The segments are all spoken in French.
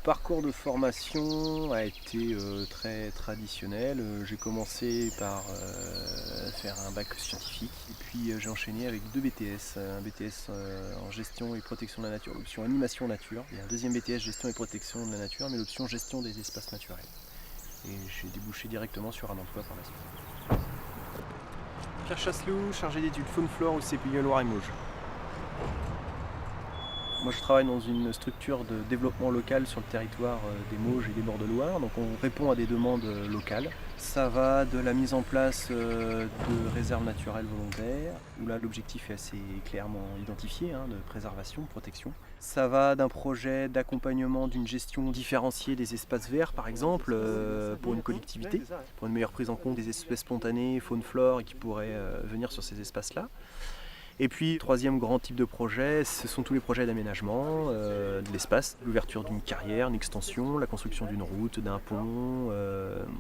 parcours de formation a été très traditionnel. J'ai commencé par faire un bac scientifique et puis j'ai enchaîné avec deux BTS. Un BTS en gestion et protection de la nature, l'option animation nature, et un deuxième BTS gestion et protection de la nature, mais l'option gestion des espaces naturels. Et j'ai débouché directement sur un emploi par la suite. Pierre Chasseloup, chargé d'études faune-flore au CPIE Loire-et-Mauges. Moi je travaille dans une structure de développement local sur le territoire des Mauges et des bords de Loire, donc on répond à des demandes locales. Ça va de la mise en place de réserves naturelles volontaires, où là l'objectif est assez clairement identifié, de préservation, de protection. Ça va d'un projet d'accompagnement d'une gestion différenciée des espaces verts par exemple, pour une collectivité, pour une meilleure prise en compte des espèces spontanées, faune-flore, et qui pourraient venir sur ces espaces-là. Et puis, troisième grand type de projet, ce sont tous les projets d'aménagement de l'espace, l'ouverture d'une carrière, une extension, la construction d'une route, d'un pont,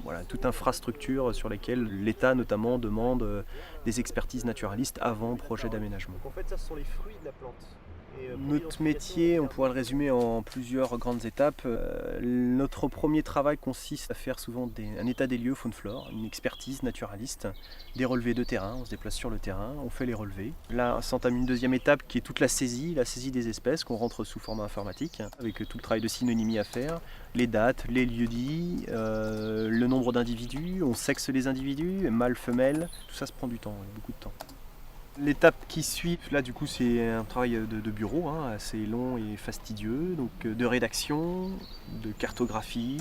voilà, toute infrastructure sur laquelle l'État notamment demande des expertises naturalistes avant projet d'aménagement. Donc en fait, ça, ce sont les fruits de la plante. Notre métier, on pourrait le résumer en plusieurs grandes étapes. Notre premier travail consiste à faire souvent un état des lieux faune-flore, une expertise naturaliste, des relevés de terrain, on se déplace sur le terrain, on fait les relevés. Là s'entame une deuxième étape qui est toute la saisie des espèces qu'on rentre sous format informatique, avec tout le travail de synonymie à faire, les dates, les lieux-dits, le nombre d'individus, on sexe les individus, mâle, femelle, tout ça se prend du temps, beaucoup de temps. L'étape qui suit, là du coup c'est un travail de bureau, assez long et fastidieux, donc de rédaction, de cartographie,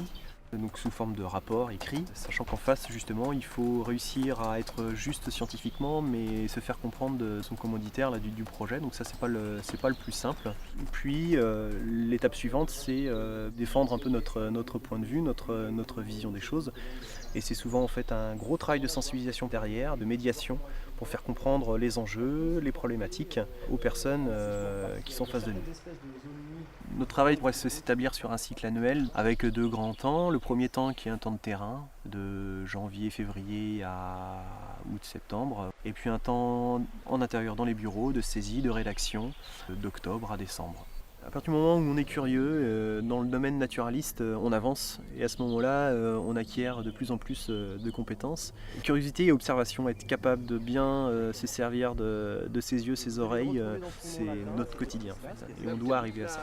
donc sous forme de rapport écrit, sachant qu'en face justement il faut réussir à être juste scientifiquement mais se faire comprendre de son commanditaire du projet, donc ça c'est pas le plus simple. Puis l'étape suivante c'est défendre un peu notre point de vue, notre vision des choses. Et c'est souvent en fait un gros travail de sensibilisation derrière, de médiation, pour faire comprendre les enjeux, les problématiques aux personnes qui sont en face de nous. Notre travail pourrait s'établir sur un cycle annuel avec deux grands temps. Le premier temps qui est un temps de terrain, de janvier-février à août-septembre. Et puis un temps en intérieur dans les bureaux, de saisie, de rédaction, d'octobre à décembre. À partir du moment où on est curieux, dans le domaine naturaliste, on avance et à ce moment-là, on acquiert de plus en plus de compétences. Curiosité et observation, être capable de bien se servir de ses yeux, ses oreilles, c'est notre quotidien en fait. Et on doit arriver à ça.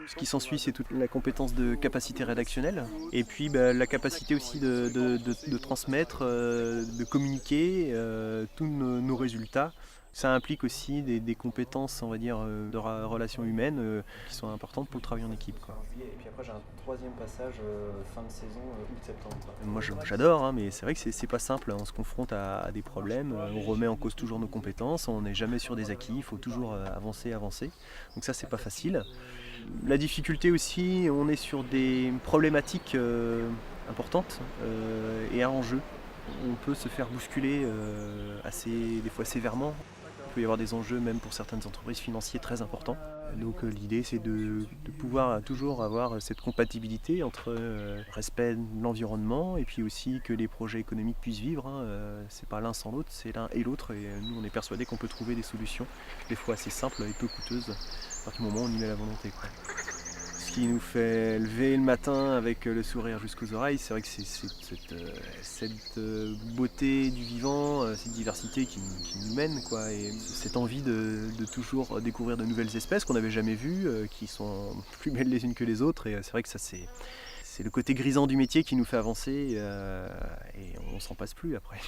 Ce qui s'ensuit, c'est toute la compétence de capacité rédactionnelle et puis la capacité aussi de transmettre, de communiquer tous nos résultats. Ça implique aussi des compétences, on va dire, de relations humaines qui sont importantes pour le travail en équipe, quoi. Et puis après, j'ai un troisième passage fin de saison, août-septembre. Moi, j'adore, mais c'est vrai que c'est pas simple. On se confronte à des problèmes, on remet en cause toujours nos compétences, on n'est jamais sur des acquis, il faut toujours avancer. Donc ça, c'est pas facile. La difficulté aussi, on est sur des problématiques importantes et à enjeu. On peut se faire bousculer des fois sévèrement. Il peut y avoir des enjeux même pour certaines entreprises financiers très importants. Donc l'idée c'est de pouvoir toujours avoir cette compatibilité entre respect de l'environnement et puis aussi que les projets économiques puissent vivre. C'est pas l'un sans l'autre, c'est l'un et l'autre, et nous on est persuadés qu'on peut trouver des solutions, des fois assez simples et peu coûteuses, à partir du moment où on y met la volonté, quoi. Ce qui nous fait lever le matin avec le sourire jusqu'aux oreilles, c'est vrai que c'est cette beauté du vivant, cette diversité qui nous mène, quoi, et cette envie de toujours découvrir de nouvelles espèces qu'on n'avait jamais vues, qui sont plus belles les unes que les autres, et c'est vrai que ça c'est le côté grisant du métier qui nous fait avancer, et on s'en passe plus après.